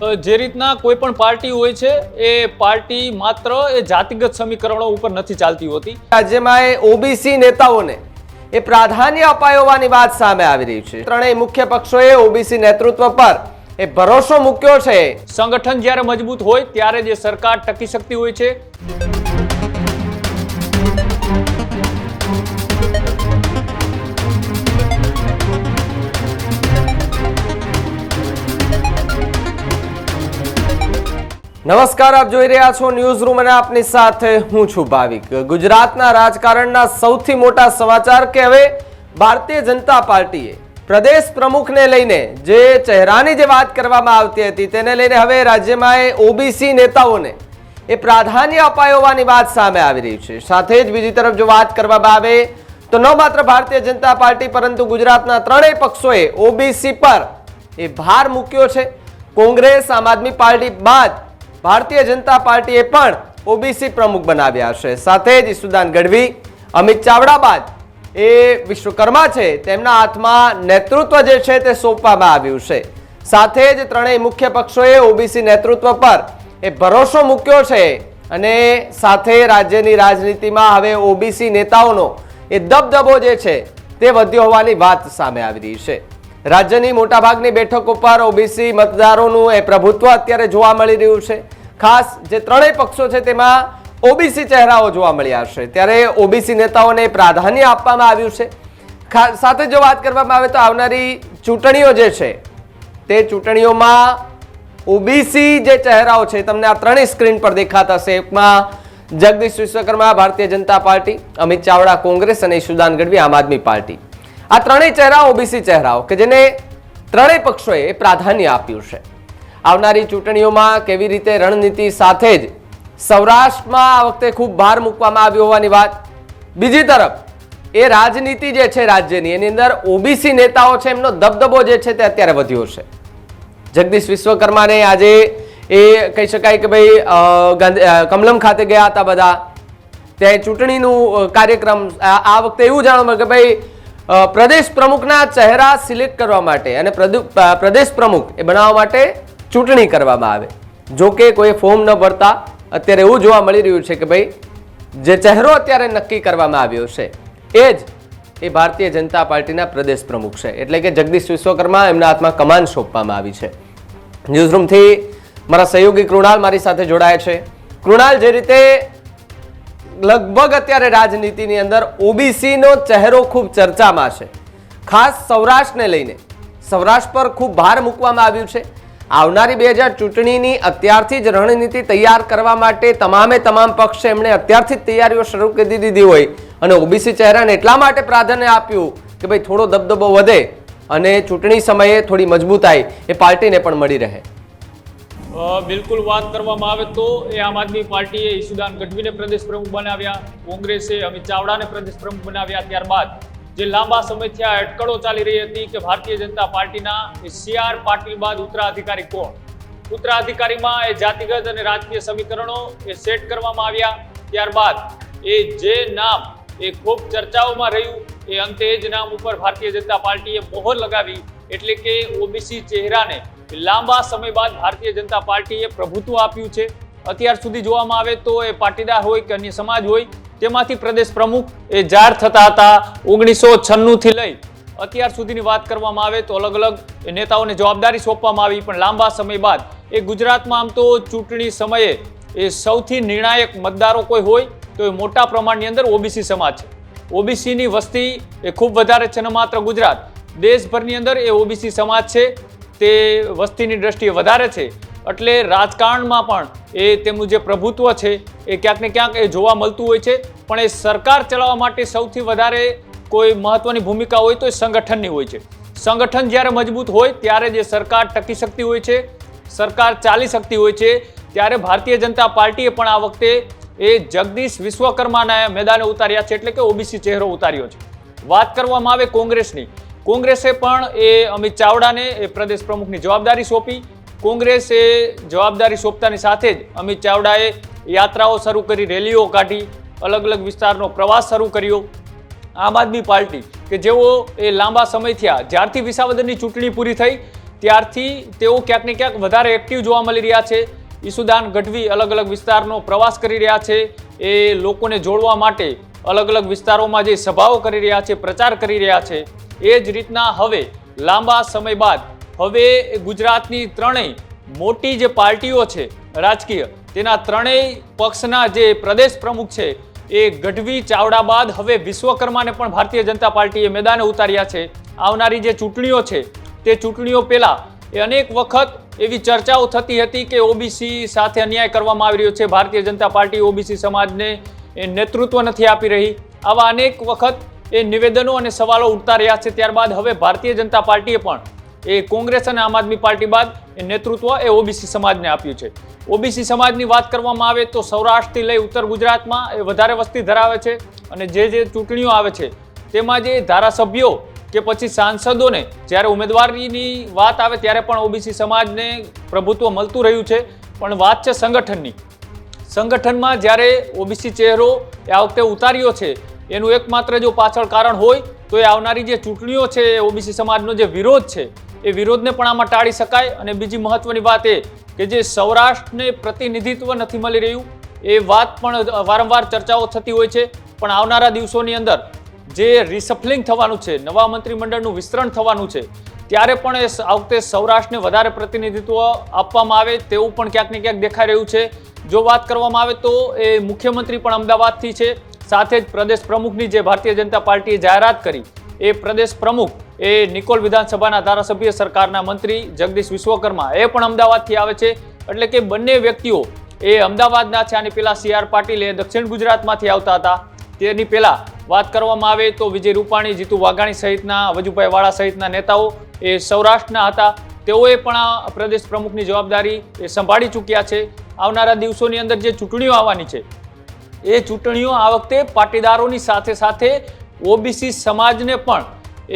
જે રીતના કોઈ પણ પાર્ટી હોય છે એ પાર્ટી માત્ર એ જાતિગત સમીકરણો ઉપર નથી ચાલતી હોતી. રાજ્યમાં ઓબીસી નેતાઓને એ પ્રાધાન્ય અપાયો હોવાની વાત સામે આવી રહી છે. ત્રણેય મુખ્ય પક્ષોએ ઓબીસી નેતૃત્વ પર એ ભરોસો મૂક્યો છે. સંગઠન જ્યારે મજબૂત હોય ત્યારે જે સરકાર ટકી શકતી હોય છે. નમસ્કાર, આપ જોઈ રહ્યા છો ન્યૂઝ રૂમ અને આપની સાથે હું છું ભાવિક. ગુજરાતના રાજકારણના સૌથી મોટા સમાચાર કે હવે ભારતીય જનતા પાર્ટીએ પ્રદેશ પ્રમુખને લઈને જે ચહેરાની જે વાત કરવામાં આવતી હતી તેને લઈને હવે રાજ્યમાં ઓબીસી નેતાઓને એ પ્રાધાન્ય અપાયો હોવાની વાત સામે આવી રહી છે. સાથે જ બીજી તરફ જો વાત કરવામાં આવે તો ન માત્ર ભારતીય જનતા પાર્ટી પરંતુ ગુજરાતના ત્રણેય પક્ષોએ ઓબીસી પર એ ભાર મૂક્યો છે. કોંગ્રેસ, આમ આદમી પાર્ટી બાદ ભારતીય જનતા પાર્ટીએ પણ ઓબીસી પ્રમુખ બનાવ્યા છે. સાથે જ ઈસુદાન ગઢવી, અમિત ચાવડા બાદ એ વિશ્વકર્મા છે તેમના હાથમાં નેતૃત્વ જે છે તે સોંપવામાં આવ્યું છે. સાથે જ ત્રણેય મુખ્ય પક્ષોએ ઓબીસી નેતૃત્વ પર એ ભરોસો મૂક્યો છે અને સાથે રાજ્યની રાજનીતિમાં હવે ઓબીસી નેતાઓનો એ દબદબો જે છે તે વધ્યો હોવાની વાત સામે આવી રહી છે. રાજ્યની મોટાભાગની બેઠકો પર ઓબીસી મતદારોનું એ પ્રભુત્વ અત્યારે જોવા મળી રહ્યું છે. ખાસ જે ત્રણેય પક્ષો છે તેમાં ઓબીસી ચહેરાઓ જોવા મળ્યા છે ત્યારે ઓબીસી નેતાઓને પ્રાધાન્ય આપવામાં આવ્યું છે. સાથે જો વાત કરવામાં આવે તો આવનારી ચૂંટણીઓ જે છે તે ચૂંટણીઓમાં ઓબીસી જે ચહેરાઓ છે તમને આ ત્રણેય સ્ક્રીન પર દેખાતા હશે. એકમાં જગદીશ વિશ્વકર્મા ભારતીય જનતા પાર્ટી, અમિત ચાવડા કોંગ્રેસ અને ઈસુદાન ગઢવી આમ આદમી પાર્ટી. આ ત્રણેય ચહેરાઓ ઓબીસી ચહેરાઓ કે જેને ત્રણેય પક્ષોએ પ્રાધાન્ય આપ્યું છે. આવનારી ચૂંટણીઓમાં કેવી રીતે રણનીતિ સાથે જ સૌરાષ્ટ્રમાં આ વખતે ખૂબ ભાર મૂકવામાં આવ્યો હોવાની વાત. બીજી તરફ એ રાજનીતિ જે છે રાજ્યની એની અંદર ઓબીસી નેતાઓ છે એમનો દબદબો જે છે તે અત્યારે વધ્યો છે. જગદીશ વિશ્વકર્માને આજે એ કહી શકાય કે ભાઈ કમલમ ખાતે ગયા હતા બધા, ત્યાં ચૂંટણીનું કાર્યક્રમ. આ વખતે એવું જાણવા મળ્યું કે ભાઈ પ્રદેશ પ્રમુખના ચહેરા સિલેક્ટ કરવા માટે અને પ્રદેશ પ્રમુખ એ બનાવવા માટે ચૂંટણી કરવામાં આવે. જો કે કોઈ ફોર્મ ન ભરતા અત્યારે એવું જોવા મળી રહ્યું છે કે ભાઈ જે ચહેરો અત્યારે નક્કી કરવામાં આવ્યો છે એ જ એ ભારતીય જનતા પાર્ટીના પ્રદેશ પ્રમુખ છે. એટલે કે જગદીશ વિશ્વકર્મા એમના હાથમાં કમાન સોંપવામાં આવી છે. ન્યૂઝરૂમથી મારા સહયોગી કૃણાલ મારી સાથે જોડાય છે. કૃણાલ, જે રીતે લગભગ અત્યારે રાજનીતિની અંદર ઓબીસીનો ચહેરો ખૂબ ચર્ચામાં છે, ખાસ સૌરાષ્ટ્રને લઈને સૌરાષ્ટ્ર પર ખૂબ ભાર મૂકવામાં આવ્યું છે. આવનારી 2000 ચૂંટણીની અત્યારથી જ રણનીતિ તૈયાર કરવા માટે તમામ પક્ષે એમણે અત્યારથી જ તૈયારીઓ શરૂ કરી દીધી હોય અને ઓબીસી ચહેરાને એટલા માટે પ્રાધાન્ય આપ્યું કે ભાઈ થોડો દબદબો વધે અને ચૂંટણી સમયે થોડી મજબૂતાઈ એ પાર્ટીને પણ મળી રહે. બિલકુલ વાત કરવામાં આવે તો એ આમ આદમી પાર્ટીએ ઈસુદાન ગઢવીને પ્રદેશ પ્રમુખ બનાવ્યા, કોંગ્રેસે અમિત ચાવડાને પ્રદેશ પ્રમુખ બનાવ્યા. ત્યારબાદ જે લાંબા સમયથી આ અટકળો ચાલી રહી હતી કે ભારતીય જનતા પાર્ટીના CR પાટીલ બાદ ઉત્તરાધિકારી કોણ. ઉત્તરાધિકારીમાં એ જાતિગત અને રાજકીય સમીકરણો એ સેટ કરવામાં આવ્યા. ત્યારબાદ એ જે નામ એ ખૂબ ચર્ચાઓમાં રહ્યું એ અંતે એ જ નામ ઉપર ભારતીય જનતા પાર્ટીએ મોહર લગાવી. એટલે કે ઓબીસી ચહેરાને લાંબા સમય બાદ ભારતીય જનતા પાર્ટીએ પ્રભુત્વ આપ્યું છે. અત્યાર સુધી જોવામાં આવે તો એ પાટીદાર હોય કે અન્ય સમાજ હોય તેમાંથી પ્રદેશ પ્રમુખ એ જાહેર થતા હતા. 1996 થી લઈ અત્યાર સુધીની વાત કરવામાં આવે તો અલગ અલગ નેતાઓને જવાબદારી સોંપવામાં આવી. પણ લાંબા સમય બાદ એ ગુજરાતમાં આમ તો ચૂંટણી સમયે એ સૌથી નિર્ણાયક મતદારો કોઈ હોય તો એ મોટા પ્રમાણની અંદર ઓબીસી સમાજ છે. ઓબીસીની વસ્તી એ ખૂબ વધારે છે. ન માત્ર ગુજરાત, દેશભરની અંદર એ ઓબીસી સમાજ છે તે વસ્તીની દ્રષ્ટિએ વધારે છે. એટલે રાજકારણમાં પણ એ તેમનું જે પ્રભુત્વ છે એ ક્યાંક ને ક્યાંક એ જોવા મળતું હોય છે. પણ એ સરકાર ચલાવવા માટે સૌથી વધારે કોઈ મહત્વની ભૂમિકા હોય તો એ સંગઠનની હોય છે. સંગઠન જ્યારે મજબૂત હોય ત્યારે જે સરકાર ટકી શકતી હોય છે, સરકાર ચાલી શકતી હોય છે. ત્યારે ભારતીય જનતા પાર્ટીએ પણ આ વખતે એ જગદીશ વિશ્વકર્માના મેદાને ઉતાર્યા છે, એટલે કે ઓબીસી ચહેરો ઉતાર્યો છે. વાત કરવામાં આવે કોંગ્રેસની, કોંગ્રેસે પણ એ અમિત ચાવડાને એ પ્રદેશ પ્રમુખની જવાબદારી સોંપી. કોંગ્રેસે જવાબદારી સોંપતાની સાથે જ અમિત ચાવડાએ યાત્રાઓ શરૂ કરી, રેલીઓ કાઢી, અલગ અલગ વિસ્તારનો પ્રવાસ શરૂ કર્યો. આમ આદમી પાર્ટી કે જેઓ એ લાંબા સમય થયા જ્યારથી વિસાવદરની ચૂંટણી પૂરી થઈ ત્યારથી તેઓ ક્યાંક ને ક્યાંક વધારે એક્ટિવ જોવા મળી રહ્યા છે. ઈસુદાન ગઢવી અલગ અલગ વિસ્તારનો પ્રવાસ કરી રહ્યા છે. એ લોકોને જોડવા માટે અલગ અલગ વિસ્તારોમાં જે સભાઓ કરી રહ્યા છે, પ્રચાર કરી રહ્યા છે. એ જ રીતના હવે લાંબા સમય બાદ હવે ગુજરાતની ત્રણેય મોટી જે પાર્ટીઓ છે રાજકીય, તેના ત્રણેય પક્ષના જે પ્રદેશ પ્રમુખ છે એ ગઢવી ચાવડા બાદ હવે વિશ્વકર્માને પણ ભારતીય જનતા પાર્ટીએ મેદાને ઉતાર્યા છે. આવનારી જે ચૂંટણીઓ છે તે ચૂંટણીઓ પહેલા એ અનેક વખત એવી ચર્ચાઓ થતી હતી કે ઓબીસી સાથે અન્યાય કરવામાં આવી રહ્યો છે, ભારતીય જનતા પાર્ટી ઓબીસી સમાજને નેતૃત્વ નથી આપી રહી. આવા અનેક વખત એ નિવેદનો અને સવાલો ઉઠતા રહ્યા છે. ત્યારબાદ હવે ભારતીય જનતા પાર્ટીએ પણ એ કોંગ્રેસ અને આમ આદમી પાર્ટી બાદ એ નેતૃત્વ એ ઓબીસી સમાજને આપ્યું છે. ઓબીસી સમાજની વાત કરવામાં આવે તો સૌરાષ્ટ્રથી લઈ ઉત્તર ગુજરાતમાં એ વધારે વસ્તી ધરાવે છે અને જે ચૂંટણીઓ આવે છે તેમાં જે ધારાસભ્યો કે પછી સાંસદોને જ્યારે ઉમેદવારીની વાત આવે ત્યારે પણ ઓબીસી સમાજને પ્રભુત્વ મળતું રહ્યું છે. પણ વાત છે સંગઠનની. સંગઠનમાં જ્યારે ઓબીસી ચહેરો એ આ વખતે ઉતાર્યો છે, એનું એકમાત્ર જો પાછળ કારણ હોય તો એ આવનારી જે ચૂંટણીઓ છે એ ઓબીસી સમાજનો જે વિરોધ છે એ વિરોધને પણ આમાં ટાળી શકાય. અને બીજી મહત્વની વાત એ કે જે સૌરાષ્ટ્રને પ્રતિનિધિત્વ નથી મળી રહ્યું એ વાત પણ વારંવાર ચર્ચાઓ થતી હોય છે. પણ આવનારા દિવસોની અંદર જે રિસફલિંગ થવાનું છે, નવા મંત્રીમંડળનું વિસ્તરણ થવાનું છે, ત્યારે પણ એ આ વખતે સૌરાષ્ટ્રને વધારે પ્રતિનિધિત્વ આપવામાં આવે તેવું પણ ક્યાંક ને ક્યાંક દેખાઈ રહ્યું છે. જો વાત કરવામાં આવે તો એ મુખ્યમંત્રી પણ અમદાવાદથી છે, સાથે જ પ્રદેશ પ્રમુખની જે ભારતીય જનતા પાર્ટીએ જાહેરાત કરી એ પ્રદેશ પ્રમુખ એ નિકોલ વિધાનસભાના ધારાસભ્ય, સરકારના મંત્રી જગદીશ વિશ્વકર્મા એ પણ અમદાવાદથી આવે છે. એટલે કે બંને વ્યક્તિઓ એ અમદાવાદના છે. આની પહેલા CR પાટીલ એ દક્ષિણ ગુજરાતમાંથી આવતા હતા. તેની પહેલા વાત કરવામાં આવે તો વિજય રૂપાણી, જીતુ વાઘાણી સહિતના, વજુભાઈ વાળા સહિતના નેતાઓ એ સૌરાષ્ટ્રના હતા. તેઓએ પણ આ પ્રદેશ પ્રમુખની જવાબદારી એ સંભાળી ચૂક્યા છે. આવનારા દિવસોની અંદર જે ચૂંટણીઓ આવવાની છે એ ચૂંટણીઓ આ વખતે પાટીદારોની સાથે સાથે ઓબીસી સમાજને પણ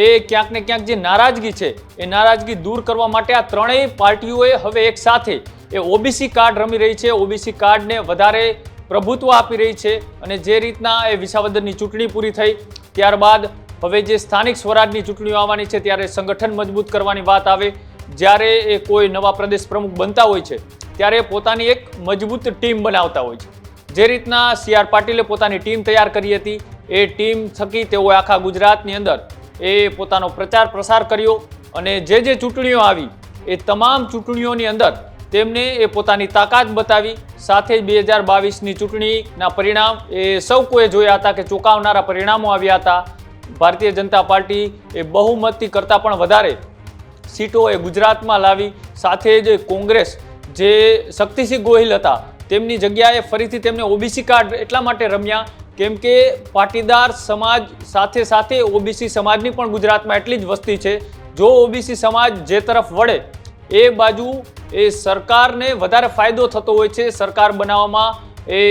એ ક્યાંક ને ક્યાંક જે નારાજગી છે એ નારાજગી દૂર કરવા માટે આ ત્રણેય પાર્ટીઓએ હવે એક સાથે એ ઓબીસી કાર્ડ રમી રહી છે. ઓબીસી કાર્ડને વધારે પ્રભુત્વ આપી રહી છે. અને જે રીતના એ વિસાવદરની ચૂંટણી પૂરી થઈ ત્યારબાદ હવે જે સ્થાનિક સ્વરાજની ચૂંટણીઓ આવવાની છે ત્યારે સંગઠન મજબૂત કરવાની વાત આવે. જ્યારે એ કોઈ નવા પ્રદેશ પ્રમુખ બનતા હોય છે ત્યારે પોતાની એક મજબૂત ટીમ બનાવતા હોય છે. જે રીતના CR પાટીલે પોતાની ટીમ તૈયાર કરી હતી એ ટીમ થકી તેઓએ આખા ગુજરાતની અંદર એ પોતાનો પ્રચાર પ્રસાર કર્યો. અને જે ચૂંટણીઓ આવી એ તમામ ચૂંટણીઓની અંદર તેમને એ પોતાની તાકાત બતાવી. સાથે જ 2022ની ચૂંટણીના પરિણામ એ સૌ કોઈએ જોયા હતા કે ચોંકાવનારા પરિણામો આવ્યા હતા. ભારતીય જનતા પાર્ટી એ બહુમતી કરતાં પણ વધારે સીટો એ ગુજરાતમાં લાવી. સાથે જ કોંગ્રેસ જે શક્તિસિંહ ગોહિલ હતા તેમની જગ્યાએ ફરીથી તેમને ઓબીસી કાર્ડ એટલા માટે રમ્યા કેમ કે પાટીદાર સમાજ સાથે સાથે ઓબીસી સમાજની પણ ગુજરાતમાં એટલી જ વસ્તી છે. જો ઓબીસી સમાજ જે તરફ વળે એ બાજુ એ સરકારને વધારે ફાયદો થતો હોય છે, સરકાર બનાવવામાં એ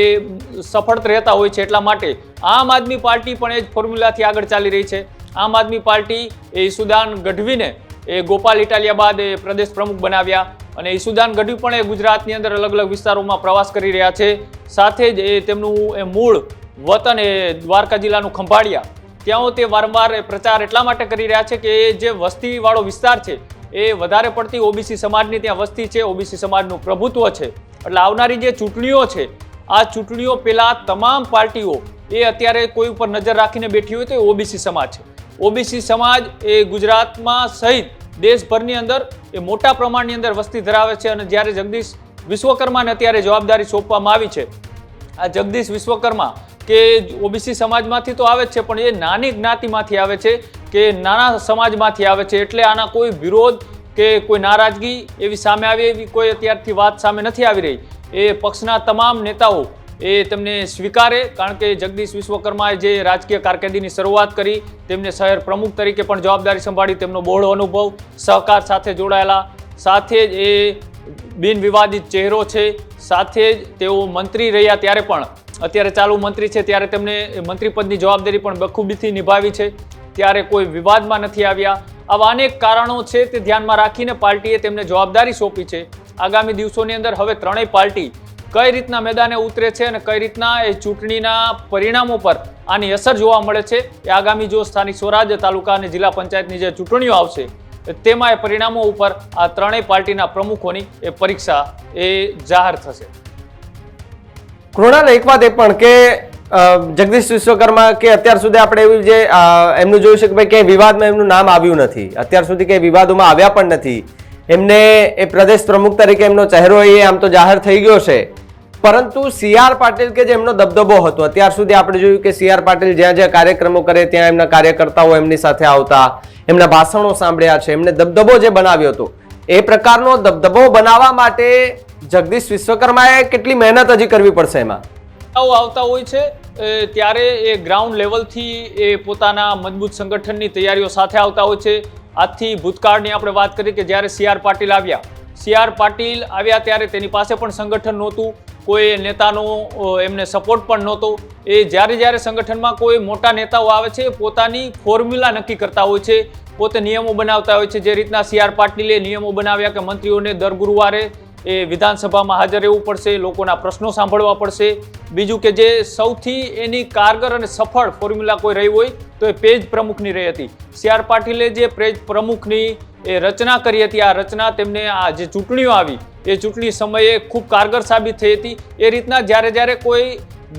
સફળ રહેતા હોય છે. એટલા માટે આમ આદમી પાર્ટી પણ એ જ ફોર્મ્યુલાથી આગળ ચાલી રહી છે. આમ આદમી પાર્ટી એ ઈસુદાન ગઢવીને એ ગોપાલ ઇટાલિયા બાદ એ પ્રદેશ પ્રમુખ બનાવ્યા. અને ઈસુદાન ગઢવી પણ એ ગુજરાતની અંદર અલગ અલગ વિસ્તારોમાં પ્રવાસ કરી રહ્યા છે. સાથે જ એ તેમનું એ મૂળ વતન એ દ્વારકા જિલ્લાનું ખંભાળિયા, ત્યાં તે વારંવાર પ્રચાર એટલા માટે કરી રહ્યા છે કે એ જે વસ્તીવાળો વિસ્તાર છે એ વધારે પડતી ઓબીસી સમાજની ત્યાં વસ્તી છે, ઓબીસી સમાજનું પ્રભુત્વ છે. એટલે આવનારી જે ચૂંટણીઓ છે આ ચૂંટણીઓ પહેલા તમામ પાર્ટીઓ એ અત્યારે કોઈ ઉપર નજર રાખીને બેઠી હોય તો એ ઓબીસી સમાજ છે. ઓબીસી સમાજ એ ગુજરાતમાં સહિત દેશભરની અંદર એ મોટા પ્રમાણની અંદર વસ્તી ધરાવે છે. અને જ્યારે જગદીશ વિશ્વકર્માને અત્યારે જવાબદારી સોંપવામાં આવી છે, આ જગદીશ વિશ્વકર્મા કે ઓબીસી સમાજમાંથી તો આવે જ છે પણ એ નાની જ્ઞાતિમાંથી આવે છે કે નાના સમાજમાંથી આવે છે. એટલે આના કોઈ વિરોધ કે કોઈ નારાજગી એવી સામે આવે એવી કોઈ અત્યારથી વાત સામે નથી આવી રહી. એ પક્ષના તમામ નેતાઓ એ તેમને સ્વીકારે, કારણ કે જગદીશ વિશ્વકર્માએ જે રાજકીય કારકિર્દીની શરૂઆત કરી, તેમને શહેર પ્રમુખ તરીકે પણ જવાબદારી સંભાળી, તેમનો બહોળો અનુભવ, સહકાર સાથે જોડાયેલા, સાથે જ એ બિન વિવાદિત ચહેરો છે. સાથે જ તેઓ મંત્રી રહ્યા ત્યારે પણ, અત્યારે ચાલુ મંત્રી છે ત્યારે તેમને મંત્રીપદની જવાબદારી પણ બખૂબીથી નિભાવી છે, ત્યારે કોઈ વિવાદમાં નથી આવ્યા. આવા અનેક કારણો છે તે ધ્યાનમાં રાખીને પાર્ટીએ તેમને જવાબદારી સોંપી છે. આગામી દિવસોની અંદર હવે ત્રણેય પાર્ટી કઈ રીતના મેદાને ઉતરે છે અને કઈ રીતના એ ચૂંટણીના પરિણામો પર આની અસર જોવા મળે છે એ આગામી જો સ્થાનિક સ્વરાજ, તાલુકા અને જિલ્લા પંચાયતની જે ચૂંટણીઓ આવશે તેમાં એ પરિણામો ઉપર આ ત્રણેય પાર્ટીના પ્રમુખોની એ પરીક્ષા એ જાહેર થશે. કૃણાલ, એક વાત એ પણ કે જગદીશ વિશ્વકર્મા કે અત્યાર સુધી આપણે એવું જે એમનું જોયું છે કે ભાઈ ક્યાંય વિવાદમાં એમનું નામ આવ્યું નથી, અત્યાર સુધી ક્યાંય વિવાદોમાં આવ્યા પણ નથી. એમને એ પ્રદેશ પ્રમુખ તરીકે એમનો ચહેરો એ આમ તો જાહેર થઈ ગયો છે, પરંતુ CR પાટીલ કે જે એમનો દબદબો હતો, અત્યાર સુધી આપણે જોયું કે CR પાટીલ જ્યાં જ્યાં કાર્યક્રમો કરે ત્યાં એમના કાર્યકર્તાઓ એમની સાથે આવતા, એમના ભાષણો સાંભળ્યા છે, એમને દબદબો જે બનાવ્યો હતો, એ પ્રકારનો દબદબો બનાવવા માટે જગદીશ વિશ્વકર્માએ કેટલી મહેનત હજી કરવી પડશે? એમાં આવતા હોય છે ત્યારે એ ગ્રાઉન્ડ લેવલથી એ પોતાના મજબૂત સંગઠનની તૈયારીઓ સાથે આવતા હોય છે. આજથી ભૂતકાળની આપણે વાત કરીએ કે જ્યારે CR પાટીલ આવ્યા ત્યારે તેની પાસે પણ સંગઠન નહોતું, કોઈ નેતાનો એમને સપોર્ટ પણ નહોતો. એ જ્યારે સંગઠનમાં કોઈ મોટા નેતાઓ આવે છે પોતાની ફોર્મ્યુલા નક્કી કરતા હોય છે, પોતે નિયમો બનાવતા હોય છે. જે રીતના CR પાટીલે નિયમો બનાવ્યા કે મંત્રીઓને દર ગુરુવારે એ વિધાનસભામાં હાજર રહેવું પડશે, લોકોના પ્રશ્નો સાંભળવા પડશે. બીજું કે જે સૌથી એની કારગર અને સફળ ફોર્મ્યુલા કોઈ રહી હોય તો એ પેજ પ્રમુખની રહી હતી. CR પાટીલે જે પેજ પ્રમુખની એ રચના કરી હતી, આ રચના તેમને આ જે ચૂંટણીઓ આવી એ ચૂંટણી સમયે ખૂબ કારગર સાબિત થઈ હતી. એ રીતના જ્યારે કોઈ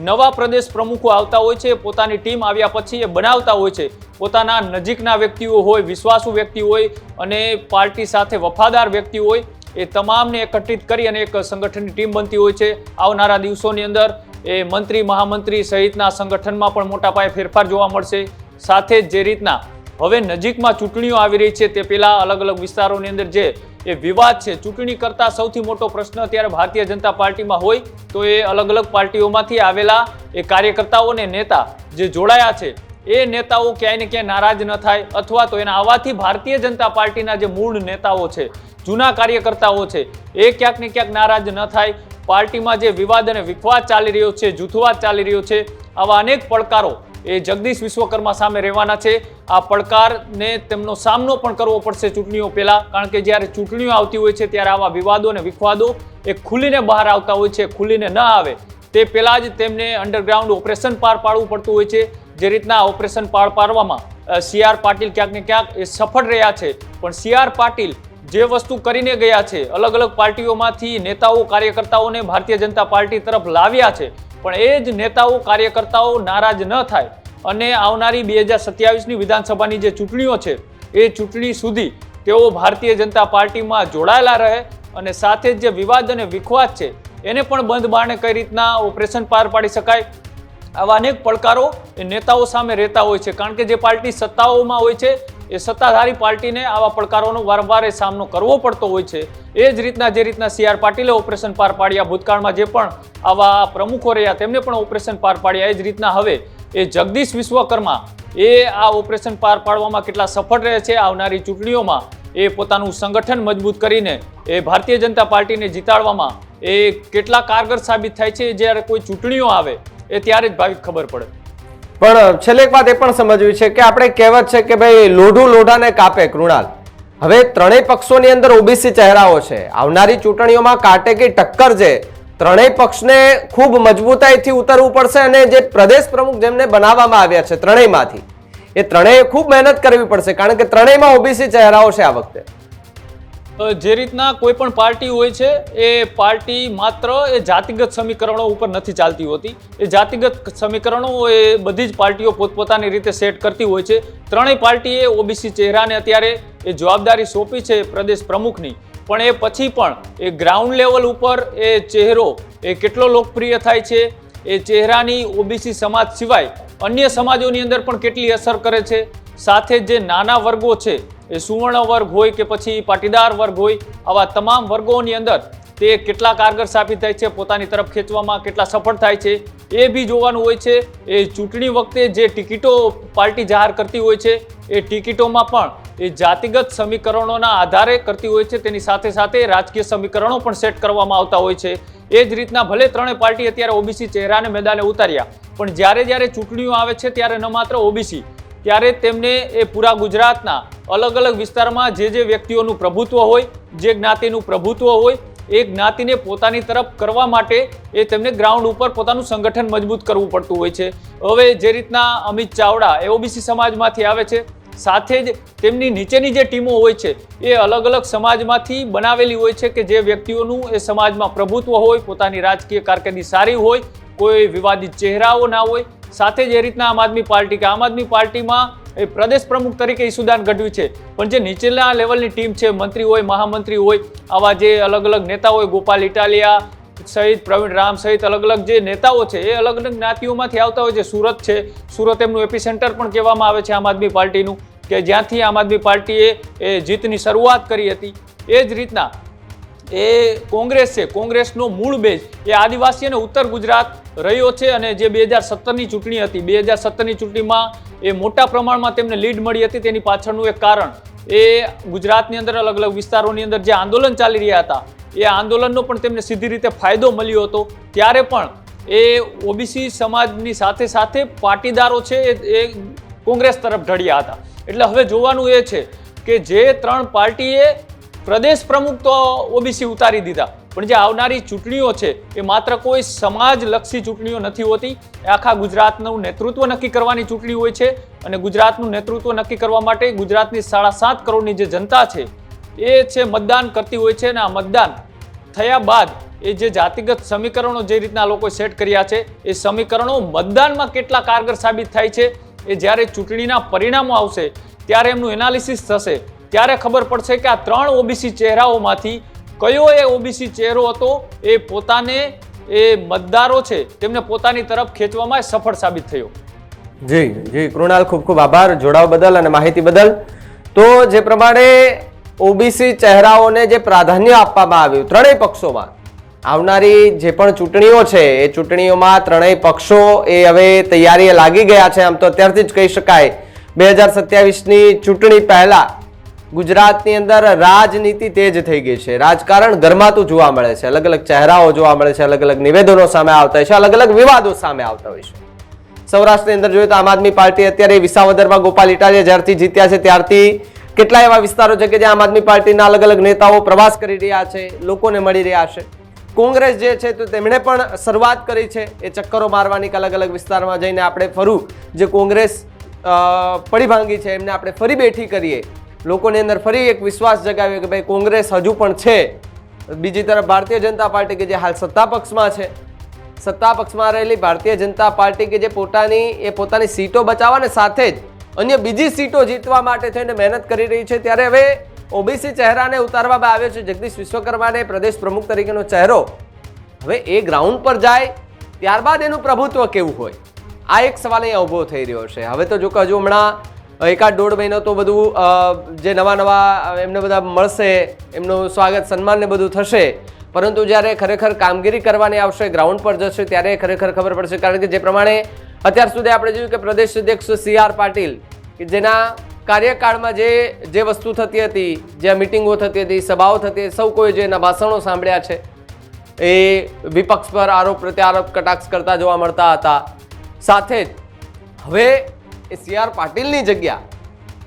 નવા પ્રદેશ પ્રમુખો આવતા હોય છે, પોતાની ટીમ આવ્યા પછી એ બનાવતા હોય છે, પોતાના નજીકના વ્યક્તિઓ હોય, વિશ્વાસુ વ્યક્તિ હોય અને પાર્ટી સાથે વફાદાર વ્યક્તિ હોય, એ તમામને એકત્રિત કરી અને એક સંગઠનની ટીમ બનતી હોય છે. આવનારા દિવસોની અંદર એ મંત્રી, મહામંત્રી સહિતના સંગઠનમાં પણ મોટા પાયે ફેરફાર જોવા મળશે. સાથે જ જે રીતના હવે નજીકમાં ચૂંટણીઓ આવી રહી છે તે પહેલા અલગ અલગ વિસ્તારોની અંદર જે એ વિવાદ છે, ચૂંટણી કરતાં સૌથી મોટો પ્રશ્ન અત્યારે ભારતીય જનતા પાર્ટીમાં હોય તો એ અલગ અલગ પાર્ટીઓમાંથી આવેલા એ કાર્યકર્તાઓ અને નેતા જે જોડાયા છે એ નેતાઓ ક્યાંય ને ક્યાંય નારાજ ન થાય, અથવા તો એના આવવાથી ભારતીય જનતા પાર્ટીના જે મૂળ નેતાઓ છે, જૂના કાર્યકર્તાઓ છે, એ ક્યાંક ને ક્યાંક નારાજ ન થાય. પાર્ટીમાં જે વિવાદ અને વિખવાદ ચાલી રહ્યો છે, જૂથવાદ ચાલી રહ્યો છે, આવા અનેક પડકારો એ જગદીશ વિશ્વકર્મા સામે રહેવાના છે. આ પડકારને તેમનો સામનો પણ કરવો પડશે ચૂંટણીઓ પહેલા, કારણ કે જ્યારે ચૂંટણીઓ આવતી હોય છે ત્યારે આવા વિવાદો અને વિખવાદો એ ખુલીને બહાર આવતા હોય છે. ખુલીને ન આવે તે પહેલા જ તેમને અંડરગ્રાઉન્ડ ઓપરેશન પાર પાડવું પડતું હોય છે. જે રીતના ઓપરેશન પાર પાડવામાં CR પાટીલ ક્યાંક ને ક્યાંક એ સફળ રહ્યા છે, પણ CR પાટીલ જે વસ્તુ કરીને ગયા છે, અલગ અલગ પાર્ટીઓમાંથી નેતાઓ કાર્યકર્તાઓને ભારતીય જનતા પાર્ટી તરફ લાવ્યા છે, પણ એ જ નેતાઓ કાર્યકર્તાઓ નારાજ ન થાય અને આવનારી 2027ની વિધાનસભાની જે ચૂંટણીઓ છે એ ચૂંટણી સુધી તેઓ ભારતીય જનતા પાર્ટીમાં જોડાયેલા રહે અને સાથે જ જે વિવાદ અને વિખવાદ છે એને પણ બંધ બારણે કઈ રીતના ઓપરેશન પાર પાડી શકાય, આવા અનેક પડકારો એ નેતાઓ સામે રહેતા હોય છે. કારણ કે જે પાર્ટી સત્તાઓમાં હોય છે એ સત્તાધારી પાર્ટીને આવા પડકારોનો વારંવાર સામનો કરવો પડતો હોય છે. એ જ રીતના જે રીતના CR પાટીલે ઓપરેશન પાર પાડ્યા, ભૂતકાળમાં જે પણ આવા પ્રમુખો રહ્યા તેમને પણ ઓપરેશન પાર પાડ્યા, એ જ રીતના હવે એ જગદીશ વિશ્વકર્મા એ આ ઓપરેશન પાર પાડવામાં કેટલા સફળ રહે છે, આવનારી ચૂંટણીઓમાં એ પોતાનું સંગઠન મજબૂત કરીને એ ભારતીય જનતા પાર્ટીને જીતાડવામાં એ કેટલા કારગર સાબિત થાય છે, જ્યારે કોઈ ચૂંટણીઓ આવે એ ત્યારે જ ભાવિક ખબર પડે. પણ છેલ્લે એક વાત એ પણ સમજવી છે કે આપણે કહેવત છે કે ભાઈ લોઢું લોઢાને કાપે. કૃણાલ, હવે ત્રણેય પક્ષોની અંદર OBC ચહેરાઓ છે, આવનારી ચૂંટણીઓમાં કાંટે કી ટક્કર છે, ત્રણેય પક્ષને ખૂબ મજબૂતાઈથી ઉતરવું પડશે અને જે પ્રદેશ પ્રમુખ જેમને બનાવવામાં આવ્યા છે ત્રણેયમાંથી, એ ત્રણેય ખૂબ મહેનત કરવી પડશે, કારણ કે ત્રણેયમાં OBC ચહેરાઓ છે આ વખતે. જે રીતના કોઈ પણ પાર્ટી હોય છે એ પાર્ટી માત્ર એ જાતિગત સમીકરણો ઉપર નથી ચાલતી હોતી. એ જાતિગત સમીકરણો એ બધી જ પાર્ટીઓ પોતપોતાની રીતે સેટ કરતી હોય છે. ત્રણેય પાર્ટીએ OBC ચહેરાને અત્યારે એ જવાબદારી સોંપી છે પ્રદેશ પ્રમુખની, પણ એ પછી પણ એ ગ્રાઉન્ડ લેવલ ઉપર એ ચહેરો એ કેટલો લોકપ્રિય થાય છે, એ ચહેરાની OBC સમાજ સિવાય અન્ય સમાજોની અંદર પણ કેટલી અસર કરે છે. સાથે જે નાના વર્ગો છે એ સુવર્ણ વર્ગ હોય કે પછી પાટીદાર વર્ગ હોય, આવા તમામ વર્ગોની અંદર તે કેટલા કારગર સાબિત થાય છે, પોતાની તરફ ખેંચવામાં કેટલા સફળ થાય છે એ બી જોવાનું હોય છે. એ ચૂંટણી વખતે જે ટિકિટો પાર્ટી જાહેર કરતી હોય છે એ ટિકિટોમાં પણ એ જાતિગત સમીકરણોના આધારે કરતી હોય છે, તેની સાથે સાથે રાજકીય સમીકરણો પણ સેટ કરવામાં આવતા હોય છે. એ જ રીતના ભલે ત્રણેય પાર્ટી અત્યારે OBC ચહેરાને મેદાને ઉતાર્યા, પણ જ્યારે ચૂંટણીઓ આવે છે ત્યારે ન માત્ર OBC, ત્યારે તેમને એ પૂરા ગુજરાતના અલગ અલગ વિસ્તારમાં જે વ્યક્તિઓનું પ્રભુત્વ હોય, જે જ્ઞાતિનું પ્રભુત્વ હોય, એ જ્ઞાતિને પોતાની તરફ કરવા માટે એ તેમને ગ્રાઉન્ડ ઉપર પોતાનું સંગઠન મજબૂત કરવું પડતું હોય છે. હવે જે રીતના અમિત ચાવડા એ OBC સમાજમાંથી આવે છે, સાથે જ તેમની નીચેની જે ટીમો હોય છે એ અલગ અલગ સમાજમાંથી બનાવેલી હોય છે કે જે વ્યક્તિઓનું એ સમાજમાં પ્રભુત્વ હોય, પોતાની રાજકીય કારકિર્દી સારી હોય, કોઈ વિવાદિત ચહેરાઓ ના હોય. સાથે જ એ રીતના આમ આદમી પાર્ટી કે આમ આદમી પાર્ટીમાં એ પ્રદેશ પ્રમુખ તરીકે ઈસુદાન ગઢવી છે, પણ જે નીચેના લેવલની ટીમ છે, મંત્રી હોય, મહામંત્રી હોય, આવા જે અલગ અલગ નેતા હોય, ગોપાલ ઇટાલિયા સહિત, પ્રવીણ રામ સહિત અલગ અલગ જે નેતાઓ છે એ અલગ અલગ જ્ઞાતિઓમાંથી આવતા હોય છે. સુરત છે, સુરત એમનું એપિસેન્ટર પણ કહેવામાં આવે છે આમ આદમી પાર્ટીનું, કે જ્યાંથી આમ આદમી પાર્ટીએ એ જીતની શરૂઆત કરી હતી. એ જ રીતના એ કોંગ્રેસ છે, કોંગ્રેસનો મૂળ બેઝ એ આદિવાસી અને ઉત્તર ગુજરાત રહ્યો છે. અને જે 2017ની ચૂંટણી હતી, 2017ની ચૂંટણીમાં એ મોટા પ્રમાણમાં તેમને લીડ મળી હતી. તેની પાછળનું એક કારણ એ ગુજરાતની અંદર અલગ અલગ વિસ્તારોની અંદર જે આંદોલન ચાલી રહ્યા હતા એ આંદોલનનો પણ તેમને સીધી રીતે ફાયદો મળ્યો હતો. ત્યારે પણ એ ઓબીસી સમાજની સાથે સાથે પાટીદારો છે એ કોંગ્રેસ તરફ ઢળ્યા હતા. એટલે હવે જોવાનું એ છે કે જે 3 પાર્ટીએ પ્રદેશ પ્રમુખ તો ઓબીસી ઉતારી દીધા, પણ જે આવનારી ચૂંટણીઓ છે એ માત્ર કોઈ સમાજલક્ષી ચૂંટણીઓ નથી હોતી. એ આખા ગુજરાતનું નેતૃત્વ નક્કી કરવાની ચૂંટણી હોય છે. અને ગુજરાતનું નેતૃત્વ નક્કી કરવા માટે ગુજરાતની 7.5 કરોડની જે જનતા છે એ છે મતદાન કરતી હોય છે. અને આ મતદાન થયા બાદ એ જે જાતિગત સમીકરણો જે રીતના લોકોએ સેટ કર્યા છે એ સમીકરણો મતદાનમાં કેટલા કારગર સાબિત થાય છે એ જ્યારે ચૂંટણીના પરિણામો આવશે ત્યારે એમનું એનાલિસિસ થશે. ત્યારે ખબર પડશે કે આ 3 ઓબીસી ચહેરાઓમાંથી કયો એ ઓબીસી ચહેરો હતો એ પોતાને એ મતદારો છે તેમને પોતાની તરફ ખેંચવામાં સફળ સાબિત થયો. જી જી કૃણાલ, ખૂબ ખૂબ આભાર જોડાવ બદલ અને માહિતી બદલ. તો જે પ્રમાણે ઓબીસી ચહેરાઓને જે પ્રાધાન્ય આપવામાં આવ્યું ત્રણેય પક્ષોમાં, આવનારી જે પણ ચૂંટણીઓ છે એ ચૂંટણીઓમાં ત્રણેય પક્ષો એ હવે તૈયારીએ લાગી ગયા છે. આમ તો અત્યારથી જ કહી શકાય 2027ની ચૂંટણી પહેલા ગુજરાતની અંદર રાજનીતિ તેજ થઈ ગઈ છે. રાજકારણ ગરમાતું જોવા મળે છે. અલગ અલગ ચહેરાઓ જોવા મળે છે, અલગ અલગ નિવેદનો સામે આવતા હોય છે, અલગ અલગ વિવાદો સામે આવતા હોય છે. સૌરાષ્ટ્રની અંદર જોઈએ તો આમ આદમી પાર્ટી અત્યારે વિસાવદરમાં ગોપાલ ઇટાલિયા જ્યારથી જીત્યા છે ત્યારથી કેટલાય એવા વિસ્તારો છે કે જ્યાં આમ આદમી પાર્ટીના અલગ અલગ નેતાઓ પ્રવાસ કરી રહ્યા છે, લોકોને મળી રહ્યા છે. કોંગ્રેસ જે છે તો તેમણે પણ શરૂઆત કરી છે એ ચક્કરો મારવાની, અલગ અલગ વિસ્તારમાં જઈને આપણે ફરું જે કોંગ્રેસ પડી ભાંગી છે એમને આપણે ફરી બેઠી કરીએ, લોકોની અંદર ફરી એક વિશ્વાસ જગાવ્યો કે ભાઈ કોંગ્રેસ હજુ પણ છે. બીજી તરફ ભારતીય જનતા પાર્ટી કે જે હાલ સત્તા પક્ષમાં છે, સત્તા પક્ષમાં રહેલી ભારતીય જનતા પાર્ટી કે જે પોતાની સીટો બચાવવા સાથે જ અન્ય બીજી સીટો જીતવા માટે થઈને મહેનત કરી રહી છે. ત્યારે હવે ઓબીસી ચહેરાને ઉતારવામાં આવ્યો છે. જગદીશ વિશ્વકર્માને પ્રદેશ પ્રમુખ તરીકેનો ચહેરો હવે એ ગ્રાઉન્ડ પર જાય ત્યારબાદ એનું પ્રભુત્વ કેવું હોય, આ એક સવાલ અહીંયા ઊભો થઈ રહ્યો છે. હવે તો જો કે હજુ હમણાં 1.5 મહિનો તો બધું જે નવા એમને બધા મળશે, એમનું સ્વાગત સન્માન ને બધું થશે, પરંતુ જ્યારે ખરેખર કામગીરી કરવાની આવશે, ગ્રાઉન્ડ પર જશે ત્યારે ખરેખર ખબર પડશે. કારણ કે જે પ્રમાણે અત્યાર સુધી આપણે જોયું કે પ્રદેશ અધ્યક્ષ CR પાટીલ કે જેના કાર્યકાળમાં જે વસ્તુ થતી હતી, જ્યાં મિટિંગો થતી હતી, સભાઓ થતી હતી, સૌ કોઈ જે એના ભાષણો સાંભળ્યા છે એ વિપક્ષ પર આરોપ પ્રત્યારોપ કટાક્ષ કરતા જોવા મળતા હતા. સાથે જ હવે એ CR પાટીલની જગ્યા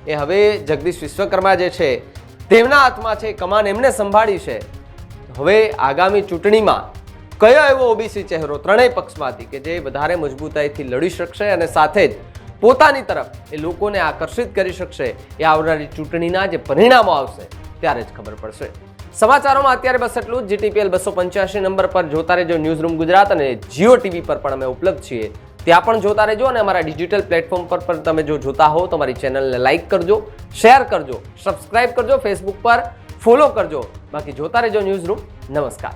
એ હવે જગદીશ વિશ્વકર્મા જે છે તેમના હાથમાં છે, કમાન એમને સંભાળી છે. હવે આગામી ચૂંટણીમાં કયો એવો ઓબીસી ચહેરો ત્રણેય પક્ષમાંથી કે જે વધારે મજબૂતાઈથી લડી શકશે અને સાથે જ પોતાની તરફ એ લોકોને આકર્ષિત કરી શકશે, એ આવનારી ચૂંટણીના જે પરિણામો આવશે ત્યારે જ ખબર પડશે. સમાચારોમાં અત્યારે બસ એટલું જ. GTPL 285 નંબર પર જોતા રહેજો ન્યૂઝ રૂમ ગુજરાત, અને જીઓ ટીવી પર પણ અમે ઉપલબ્ધ છીએ, ત્યાં પણ જોતા રહેજો. અને અમારા ડિજિટલ પ્લેટફોર્મ પર પણ તમે જો જોતા હો તો અમારી ચેનલને લાઇક કરજો, શેર કરજો, સબસ્ક્રાઇબ કરજો, ફેસબુક પર ફોલો કરજો. બાકી જોતા રહેજો ન્યૂઝ રૂમ. નમસ્કાર.